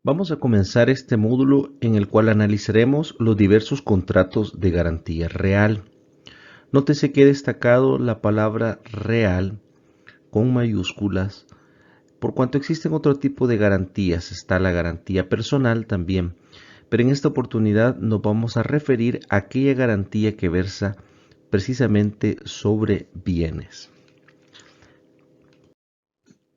Vamos a comenzar este módulo en el cual analizaremos los diversos contratos de garantía real. Nótese que he destacado la palabra real con mayúsculas, por cuanto existen otro tipo de garantías. Está la garantía personal también, pero en esta oportunidad nos vamos a referir a aquella garantía que versa precisamente sobre bienes.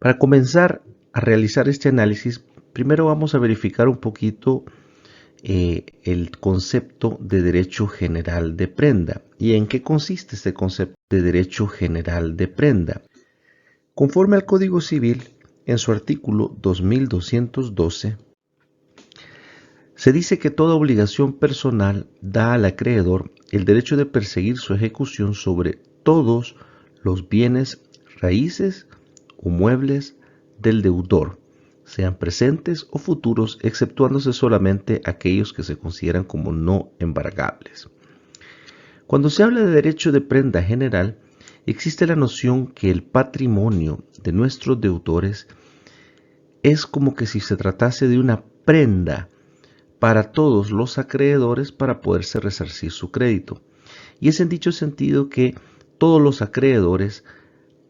Para comenzar a realizar este análisis, primero vamos a verificar un poquito el concepto de derecho general de prenda. ¿Y en qué consiste este concepto de derecho general de prenda? Conforme al Código Civil, en su artículo 2212, se dice que toda obligación personal da al acreedor el derecho de perseguir su ejecución sobre todos los bienes raíces o muebles del deudor, sean presentes o futuros, exceptuándose solamente aquellos que se consideran como no embargables. Cuando se habla de derecho de prenda general, existe la noción que el patrimonio de nuestros deudores es como que si se tratase de una prenda para todos los acreedores para poderse resarcir su crédito. Y es en dicho sentido que todos los acreedores,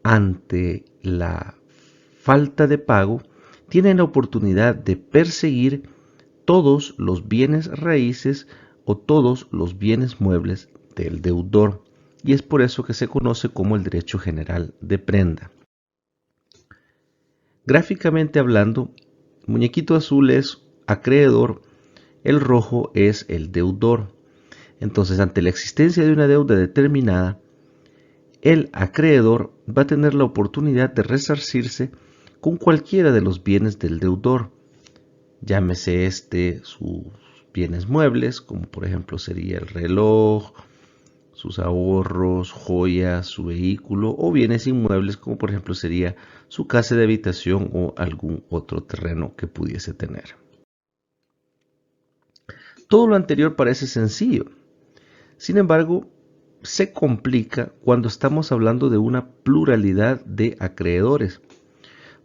ante la falta de pago, tienen la oportunidad de perseguir todos los bienes raíces o todos los bienes muebles del deudor, y es por eso que se conoce como el derecho general de prenda. Gráficamente hablando, muñequito azul es acreedor, el rojo es el deudor. Entonces, ante la existencia de una deuda determinada, el acreedor va a tener la oportunidad de resarcirse con cualquiera de los bienes del deudor, llámese sus bienes muebles, como por ejemplo sería el reloj, sus ahorros, joyas, su vehículo, o bienes inmuebles, como por ejemplo sería su casa de habitación o algún otro terreno que pudiese tener. Todo lo anterior parece sencillo. Sin embargo, se complica cuando estamos hablando de una pluralidad de acreedores,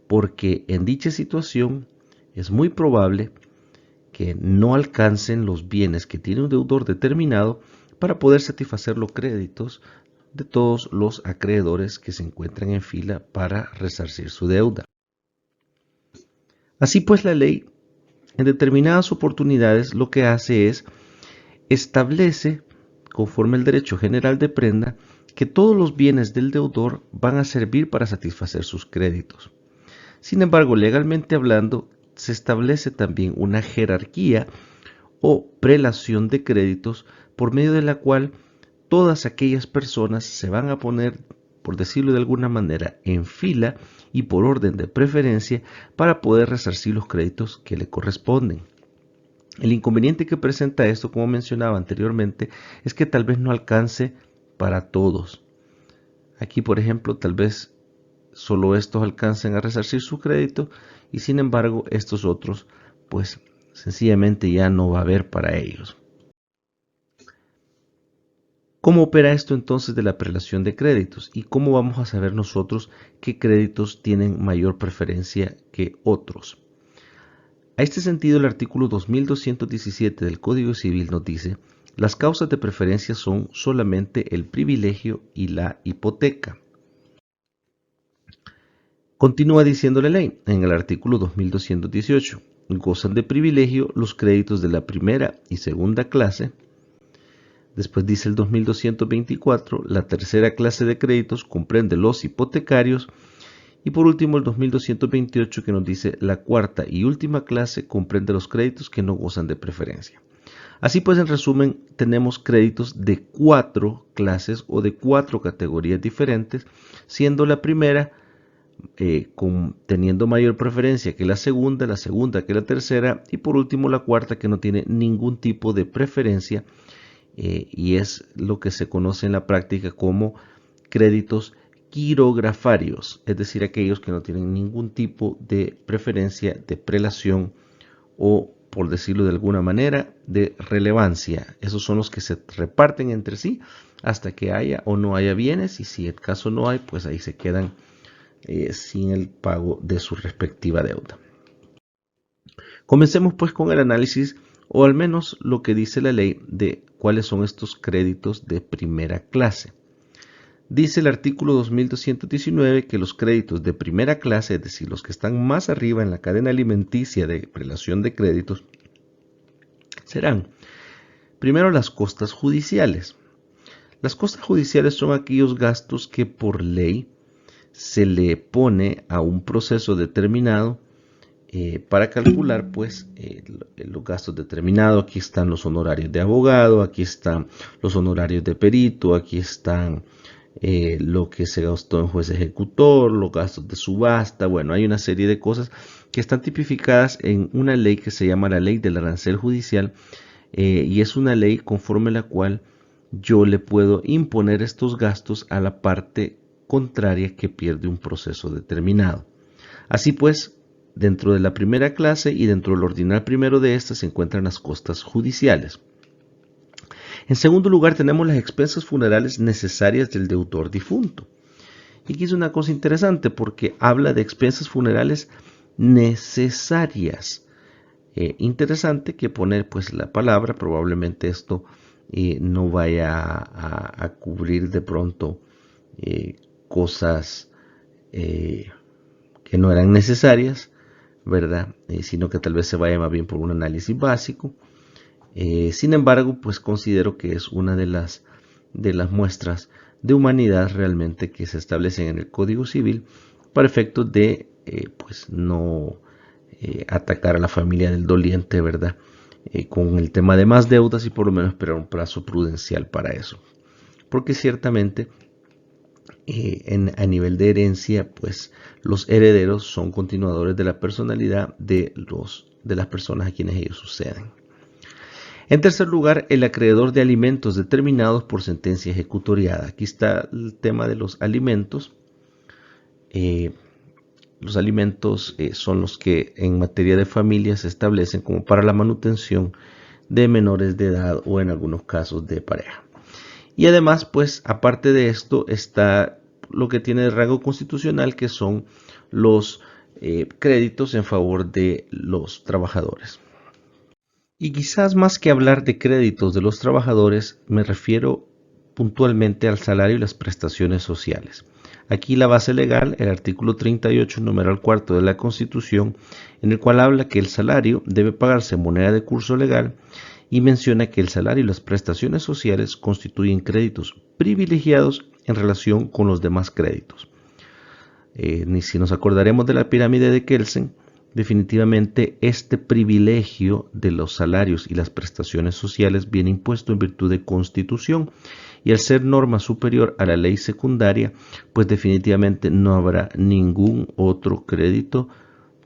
porque en dicha situación es muy probable que no alcancen los bienes que tiene un deudor determinado para poder satisfacer los créditos de todos los acreedores que se encuentran en fila para resarcir su deuda. Así pues, la ley en determinadas oportunidades lo que hace es establece, conforme al derecho general de prenda, que todos los bienes del deudor van a servir para satisfacer sus créditos. Sin embargo, legalmente hablando, se establece también una jerarquía o prelación de créditos por medio de la cual todas aquellas personas se van a poner, por decirlo de alguna manera, en fila y por orden de preferencia para poder resarcir los créditos que le corresponden. El inconveniente que presenta esto, como mencionaba anteriormente, es que tal vez no alcance para todos. Aquí, por ejemplo, tal vez solo estos alcancen a resarcir su crédito y sin embargo estos otros, pues sencillamente ya no va a haber para ellos. ¿Cómo opera esto entonces de la prelación de créditos? ¿Y cómo vamos a saber nosotros qué créditos tienen mayor preferencia que otros? A este sentido, el artículo 2217 del Código Civil nos dice: las causas de preferencia son solamente el privilegio y la hipoteca. Continúa diciendo la ley en el artículo 2218: gozan de privilegio los créditos de la primera y segunda clase. Después dice el 2224: la tercera clase de créditos comprende los hipotecarios. Y por último el 2228 que nos dice: la cuarta y última clase comprende los créditos que no gozan de preferencia. Así pues, en resumen, tenemos créditos de 4 clases o de 4 categorías diferentes, siendo la primera teniendo mayor preferencia que la segunda que la tercera y por último la cuarta, que no tiene ningún tipo de preferencia, y es lo que se conoce en la práctica como créditos quirografarios, es decir, aquellos que no tienen ningún tipo de preferencia, de prelación o, por decirlo de alguna manera, de relevancia. Esos son los que se reparten entre sí hasta que haya o no haya bienes, y si el caso no hay, pues ahí se quedan sin el pago de su respectiva deuda. Comencemos pues con el análisis, o al menos lo que dice la ley de cuáles son estos créditos de primera clase. Dice el artículo 2219 que los créditos de primera clase, es decir, los que están más arriba en la cadena alimenticia de prelación de créditos, serán primero las costas judiciales. Las costas judiciales son aquellos gastos que por ley se le pone a un proceso determinado para calcular pues los gastos determinados. Aquí están los honorarios de abogado, aquí están los honorarios de perito, aquí están lo que se gastó en juez ejecutor, los gastos de subasta. Bueno, hay una serie de cosas que están tipificadas en una ley que se llama la ley del arancel judicial, y es una ley conforme la cual yo le puedo imponer estos gastos a la parte contraria que pierde un proceso determinado. Así pues, dentro de la primera clase y dentro del ordinal primero de esta se encuentran las costas judiciales. En segundo lugar, tenemos las expensas funerales necesarias del deudor difunto. Y aquí es una cosa interesante porque habla de expensas funerales necesarias. Interesante que poner pues la palabra, probablemente esto no vaya a cubrir de pronto cosas que no eran necesarias, ¿verdad? Sino que tal vez se vaya más bien por un análisis básico. Sin embargo, pues considero que es una de las muestras de humanidad realmente que se establecen en el Código Civil para efectos de pues no atacar a la familia del doliente, ¿verdad? Con el tema de más deudas y por lo menos esperar un plazo prudencial para eso. Porque ciertamente a nivel de herencia, pues los herederos son continuadores de la personalidad de las personas a quienes ellos suceden. En tercer lugar, el acreedor de alimentos determinados por sentencia ejecutoriada. Aquí está el tema de los alimentos. Los alimentos son los que en materia de familia se establecen como para la manutención de menores de edad o en algunos casos de pareja. Y además, pues aparte de esto está lo que tiene de rango constitucional, que son los créditos en favor de los trabajadores. Y quizás más que hablar de créditos de los trabajadores, me refiero puntualmente al salario y las prestaciones sociales. Aquí la base legal, el artículo 38, numeral cuarto de la Constitución, en el cual habla que el salario debe pagarse en moneda de curso legal y menciona que el salario y las prestaciones sociales constituyen créditos privilegiados en relación con los demás créditos. Si nos acordaremos de la pirámide de Kelsen, definitivamente este privilegio de los salarios y las prestaciones sociales viene impuesto en virtud de Constitución, y al ser norma superior a la ley secundaria, pues definitivamente no habrá ningún otro crédito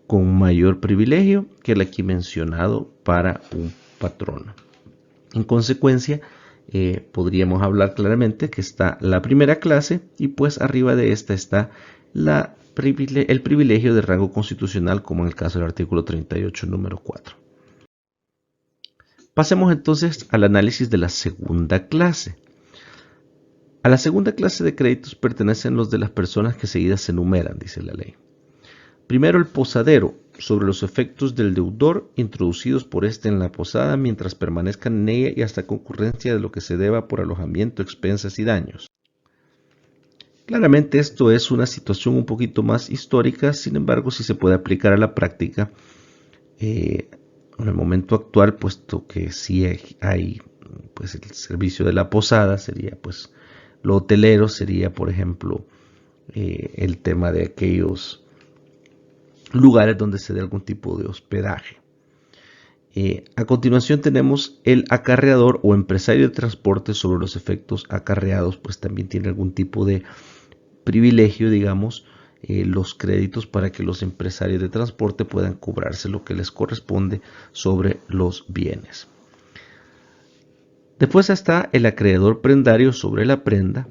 con mayor privilegio que el aquí mencionado para un patrono. En consecuencia, podríamos hablar claramente que está la primera clase y pues arriba de esta está el privilegio de rango constitucional, como en el caso del artículo 38, número 4. Pasemos entonces al análisis de la segunda clase. A la segunda clase de créditos pertenecen los de las personas que seguidas se enumeran, dice la ley. Primero, el posadero, sobre los efectos del deudor introducidos por éste en la posada mientras permanezcan en ella y hasta concurrencia de lo que se deba por alojamiento, expensas y daños. Claramente esto es una situación un poquito más histórica, sin embargo sí se puede aplicar a la práctica en el momento actual, puesto que sí hay pues el servicio de la posada, sería pues lo hotelero, sería por ejemplo el tema de aquellos lugares donde se dé algún tipo de hospedaje. A continuación tenemos el acarreador o empresario de transporte, sobre los efectos acarreados, pues también tiene algún tipo de privilegio, digamos, los créditos para que los empresarios de transporte puedan cobrarse lo que les corresponde sobre los bienes. Después está el acreedor prendario sobre la prenda,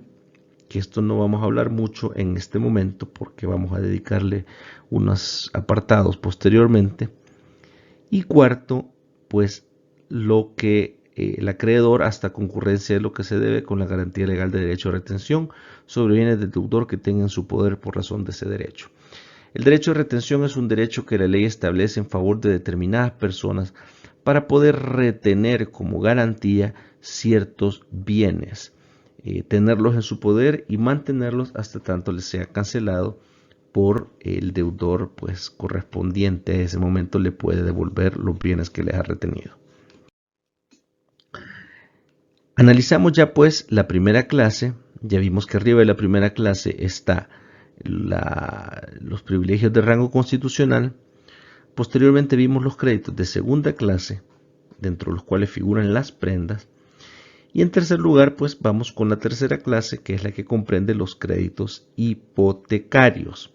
que esto no vamos a hablar mucho en este momento porque vamos a dedicarle unos apartados posteriormente. Y cuarto, pues lo que el acreedor hasta concurrencia de lo que se debe con la garantía legal de derecho a retención sobre bienes del deudor que tenga en su poder por razón de ese derecho. El derecho de retención es un derecho que la ley establece en favor de determinadas personas para poder retener como garantía ciertos bienes, tenerlos en su poder y mantenerlos hasta tanto les sea cancelado por el deudor pues correspondiente. A ese momento le puede devolver los bienes que les ha retenido. Analizamos ya pues la primera clase. Ya vimos que arriba de la primera clase está los privilegios de rango constitucional. Posteriormente vimos los créditos de segunda clase, dentro de los cuales figuran las prendas. Y en tercer lugar, pues vamos con la tercera clase, que es la que comprende los créditos hipotecarios.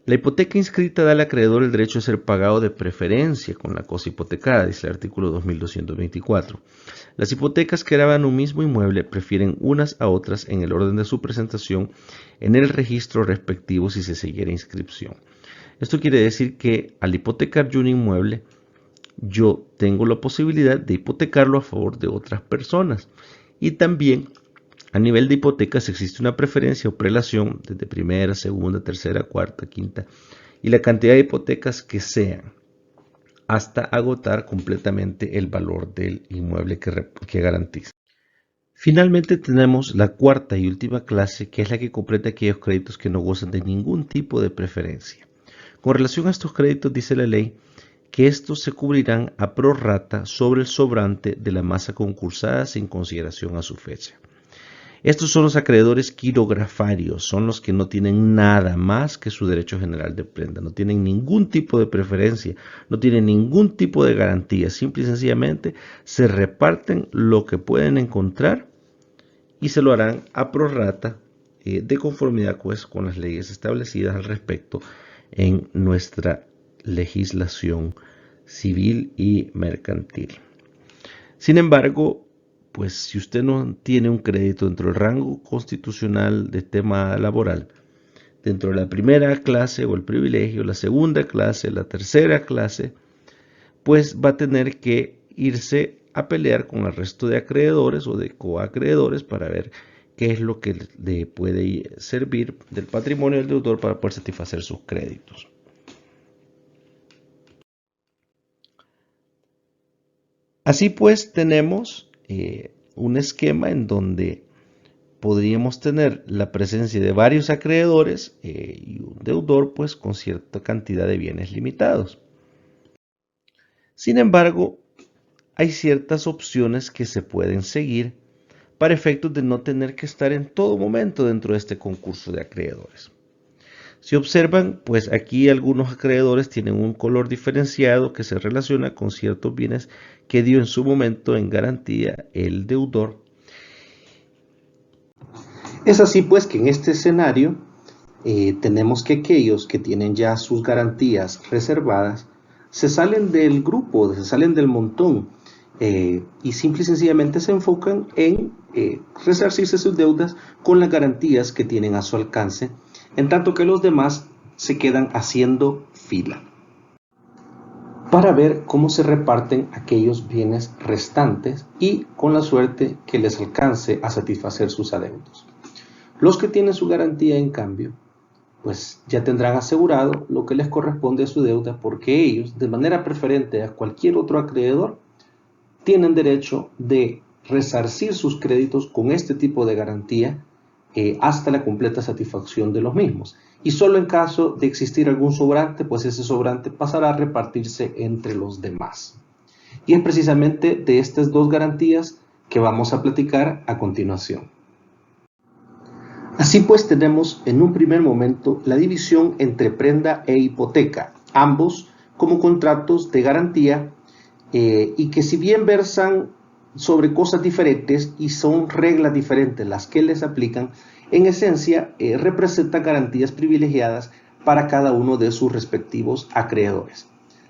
La hipoteca inscrita da al acreedor el derecho a ser pagado de preferencia con la cosa hipotecada, dice el artículo 2224. Las hipotecas que graban un mismo inmueble prefieren unas a otras en el orden de su presentación en el registro respectivo si se siguiera inscripción. Esto quiere decir que al hipotecar yo un inmueble, yo tengo la posibilidad de hipotecarlo a favor de otras personas. Y también a nivel de hipotecas existe una preferencia o prelación desde primera, segunda, tercera, cuarta, quinta y la cantidad de hipotecas que sean hasta agotar completamente el valor del inmueble que garantiza. Finalmente tenemos la cuarta y última clase, que es la que completa aquellos créditos que no gozan de ningún tipo de preferencia. Con relación a estos créditos dice la ley que estos se cubrirán a prorrata sobre el sobrante de la masa concursada sin consideración a su fecha. Estos son los acreedores quirografarios, son los que no tienen nada más que su derecho general de prenda, no tienen ningún tipo de preferencia, no tienen ningún tipo de garantía, simple y sencillamente se reparten lo que pueden encontrar y se lo harán a prorrata de conformidad pues, con las leyes establecidas al respecto en nuestra legislación civil y mercantil. Sin embargo, pues si usted no tiene un crédito dentro del rango constitucional de tema laboral, dentro de la primera clase o el privilegio, la segunda clase, la tercera clase, pues va a tener que irse a pelear con el resto de acreedores o de coacreedores para ver qué es lo que le puede servir del patrimonio del deudor para poder satisfacer sus créditos. Así pues tenemos un esquema en donde podríamos tener la presencia de varios acreedores y un deudor pues con cierta cantidad de bienes limitados. Sin embargo, hay ciertas opciones que se pueden seguir para efectos de no tener que estar en todo momento dentro de este concurso de acreedores. Si observan, pues aquí algunos acreedores tienen un color diferenciado que se relaciona con ciertos bienes que dio en su momento en garantía el deudor. Es así pues que en este escenario tenemos que aquellos que tienen ya sus garantías reservadas se salen del grupo, se salen del montón y simple y sencillamente se enfocan en resarcirse sus deudas con las garantías que tienen a su alcance, en tanto que los demás se quedan haciendo fila para ver cómo se reparten aquellos bienes restantes y con la suerte que les alcance a satisfacer sus adeudos. Los que tienen su garantía, en cambio, pues ya tendrán asegurado lo que les corresponde a su deuda porque ellos, de manera preferente a cualquier otro acreedor, tienen derecho de resarcir sus créditos con este tipo de garantía hasta la completa satisfacción de los mismos. Y solo en caso de existir algún sobrante, pues ese sobrante pasará a repartirse entre los demás. Y es precisamente de estas dos garantías que vamos a platicar a continuación. Así pues tenemos en un primer momento la división entre prenda e hipoteca, ambos como contratos de garantía y que si bien versan sobre cosas diferentes y son reglas diferentes las que les aplican, en esencia representan garantías privilegiadas para cada uno de sus respectivos acreedores.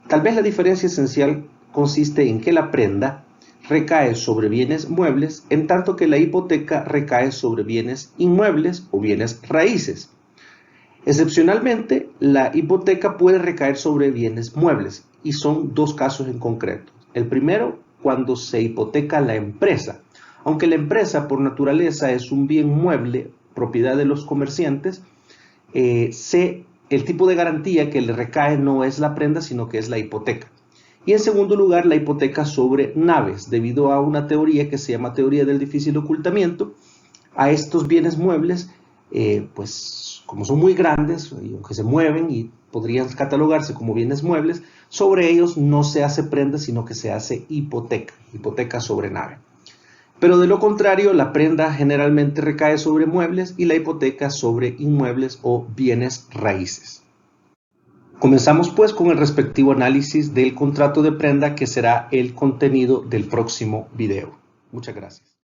Tal vez la diferencia esencial consiste en que la prenda recae sobre bienes muebles, en tanto que la hipoteca recae sobre bienes inmuebles o bienes raíces. Excepcionalmente, la hipoteca puede recaer sobre bienes muebles y son dos casos en concreto. El primero, cuando se hipoteca la empresa. Aunque la empresa por naturaleza es un bien mueble, propiedad de los comerciantes, se el tipo de garantía que le recae no es la prenda, sino que es la hipoteca. Y en segundo lugar, la hipoteca sobre naves, debido a una teoría que se llama teoría del difícil ocultamiento. A estos bienes muebles, pues como son muy grandes, y aunque se mueven y podrían catalogarse como bienes muebles, sobre ellos no se hace prenda, sino que se hace hipoteca, hipoteca sobre nave. Pero de lo contrario, la prenda generalmente recae sobre muebles y la hipoteca sobre inmuebles o bienes raíces. Comenzamos pues con el respectivo análisis del contrato de prenda, que será el contenido del próximo video. Muchas gracias.